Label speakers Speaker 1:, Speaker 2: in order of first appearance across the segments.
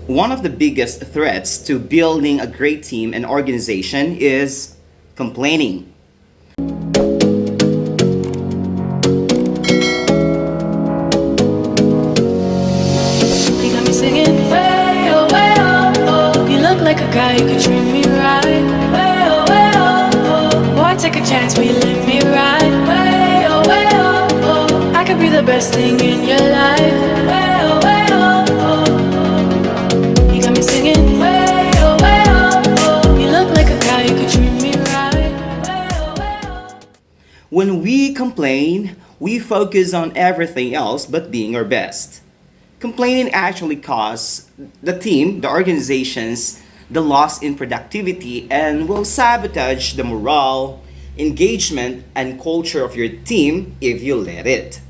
Speaker 1: One of the biggest threats to building a great team and organization is complaining.
Speaker 2: You got me singing way oh, oh. You look like a guy who could treat me right. Way oh, oh. Boy, take a chance, will you let me ride? Way oh, oh. I could be the best thing in your life. Way oh, oh. You got me singing way oh, oh. You look like a guy who could treat me right. Way oh.
Speaker 1: When we complain, we focus on everything else but being our best. Complaining actually costs the team, the organizations, the loss in productivity and will sabotage the morale, engagement, and culture of your team if you let it.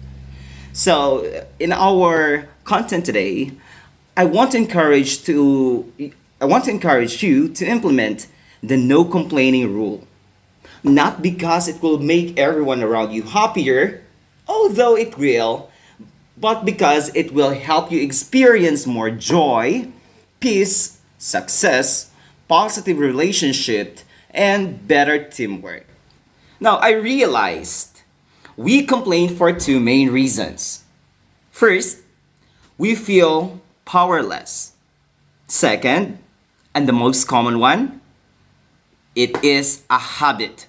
Speaker 1: So, in our content today, I want to encourage to I want to encourage you to implement the no complaining rule. Not because it will make everyone around you happier, although it will, but because it will help you experience more joy, peace, success, positive relationship, and better teamwork. Now, I realized we complain for two main reasons. First, we feel powerless. Second, and the most common one, it is a habit.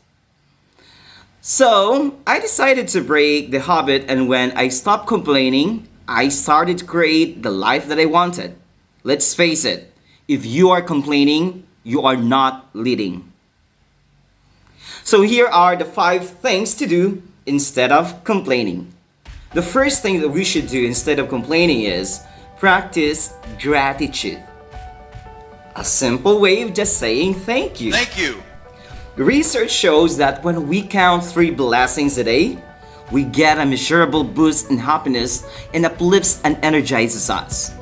Speaker 1: So, I decided to break the habit, and when I stopped complaining, I started to create the life that I wanted. Let's face it, if you are complaining, you are not leading. So, here are the five things to do instead of complaining. The first thing that we should do instead of complaining is practice gratitude. A simple way of just saying thank you.
Speaker 3: Thank you.
Speaker 1: Research shows that when we count three blessings a day, we get a measurable boost in happiness and uplifts and energizes us.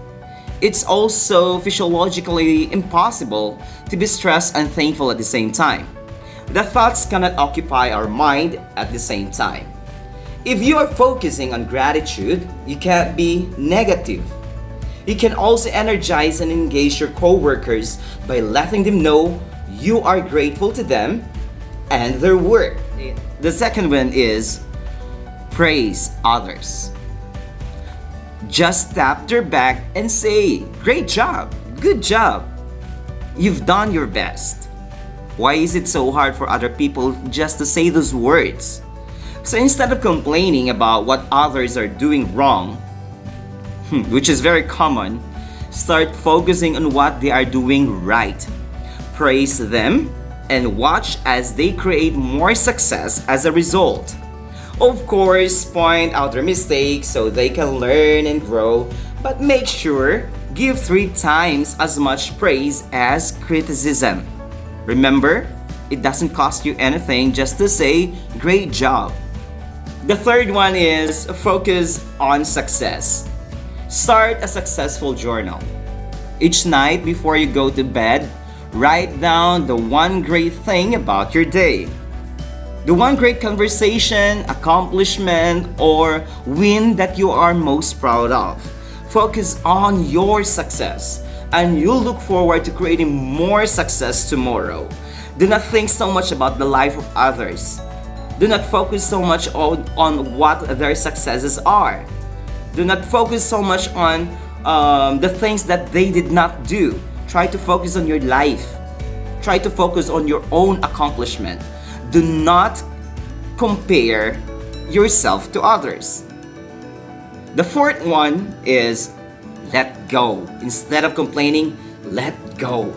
Speaker 1: It's also physiologically impossible to be stressed and thankful at the same time. The thoughts cannot occupy our mind at the same time. If you are focusing on gratitude, you can't be negative. You can also energize and engage your coworkers by letting them know you are grateful to them and their work. The second one is praise others. Just tap their back and say, "Great job, good job. You've done your best." Why is it so hard for other people just to say those words? So instead of complaining about what others are doing wrong, which is very common, start focusing on what they are doing right. Praise them and watch as they create more success as a result. Of course, point out their mistakes so they can learn and grow, but make sure give three times as much praise as criticism. Remember, it doesn't cost you anything just to say, "Great job." The third one is focus on success. Start a successful journal. Each night before you go to bed, write down the one great thing about your day. The one great conversation, accomplishment, or win that you are most proud of. Focus on your success, and you'll look forward to creating more success tomorrow. Do not think so much about the life of others. Do not focus so much on what their successes are. Do not focus so much on the things that they did not do. Try to focus on your life. Try to focus on your own accomplishment. Do not compare yourself to others. The fourth one is let go. Instead of complaining, let go.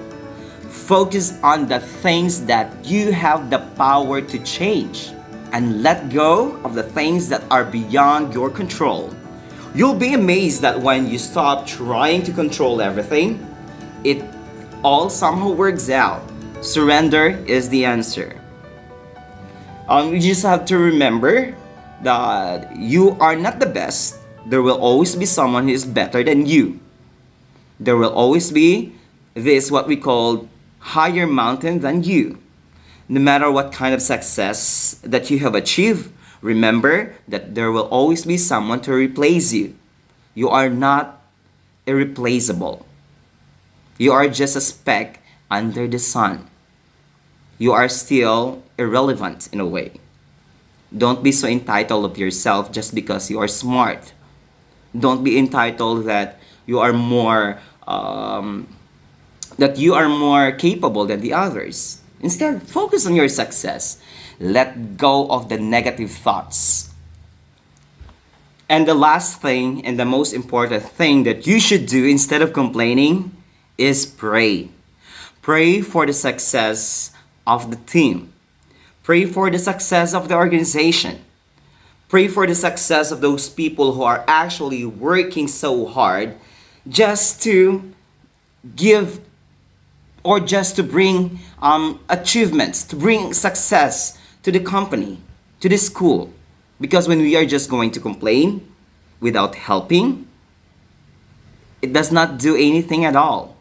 Speaker 1: Focus on the things that you have the power to change and let go of the things that are beyond your control. You'll be amazed that when you stop trying to control everything, it all somehow works out. Surrender is the answer. You just have to remember that you are not the best. There will always be someone who is better than you. There will always be this what we call higher mountain than you. No matter what kind of success that you have achieved, remember that there will always be someone to replace you. You are not irreplaceable. You are just a speck under the sun. You are still irrelevant in a way. Don't be so entitled of yourself just because you are smart. Don't be entitled that you are more capable than the others. Instead, focus on your success. Let go of the negative thoughts. And the last thing and the most important thing that you should do instead of complaining is pray. Pray for the success of the team. Pray for the success of the organization. Pray for the success of those people who are actually working so hard just to give or just to bring achievements, to bring success to the company, to the school. Because when we are just going to complain without helping, it does not do anything at all.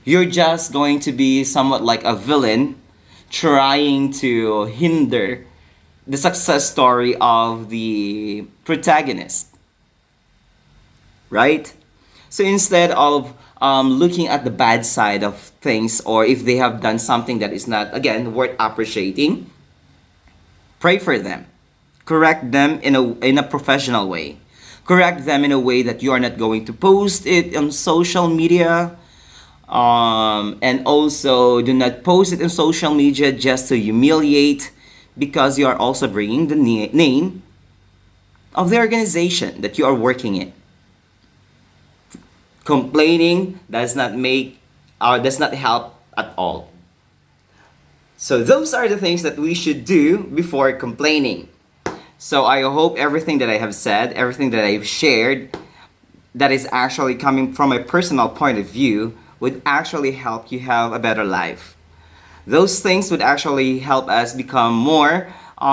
Speaker 1: You're just going to be somewhat like a villain trying to hinder the success story of the protagonist. Right? So instead of looking at the bad side of things, or if they have done something that is not, again, worth appreciating, pray for them. Correct them in a professional way. Correct them in a way that you are not going to post it on social media. And also do not post it on social media just to humiliate, because you are also bringing the name of the organization that you are working in. Complaining does not help at all. So those are the things that we should do before complaining. So I hope everything that I have said, everything that I've shared, that is actually coming from a personal point of view, would actually help you have a better life. Those things would actually help us become more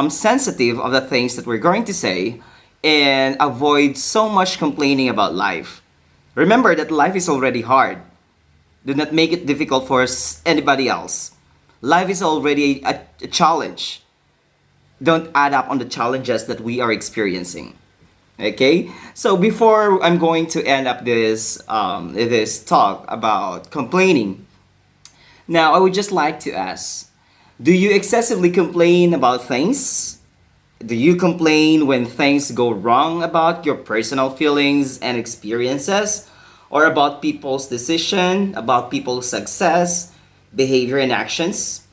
Speaker 1: sensitive of the things that we're going to say and avoid so much complaining about life. Remember that life is already hard. Do not make it difficult for anybody else. Life is already a challenge. Don't add up on the challenges that we are experiencing. Okay, so before I'm going to end up this talk about complaining, now I would just like to ask: do you excessively complain about things? Do you complain when things go wrong about your personal feelings and experiences, or about people's decision, about people's success, behavior, and actions?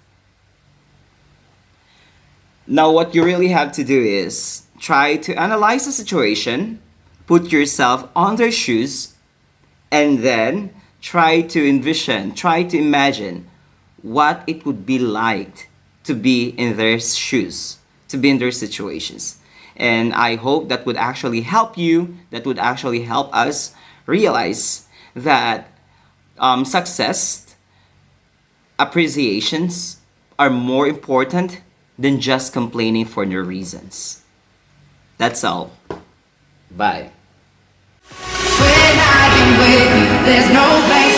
Speaker 1: Now, what you really have to do is try to analyze the situation, put yourself on their shoes, and then try to imagine what it would be like to be in their shoes, to be in their situations. And I hope that would actually help you, that would actually help us realize that success, appreciations are more important than just complaining for no reasons. That's all. Bye.
Speaker 3: When I've been with you, there's no place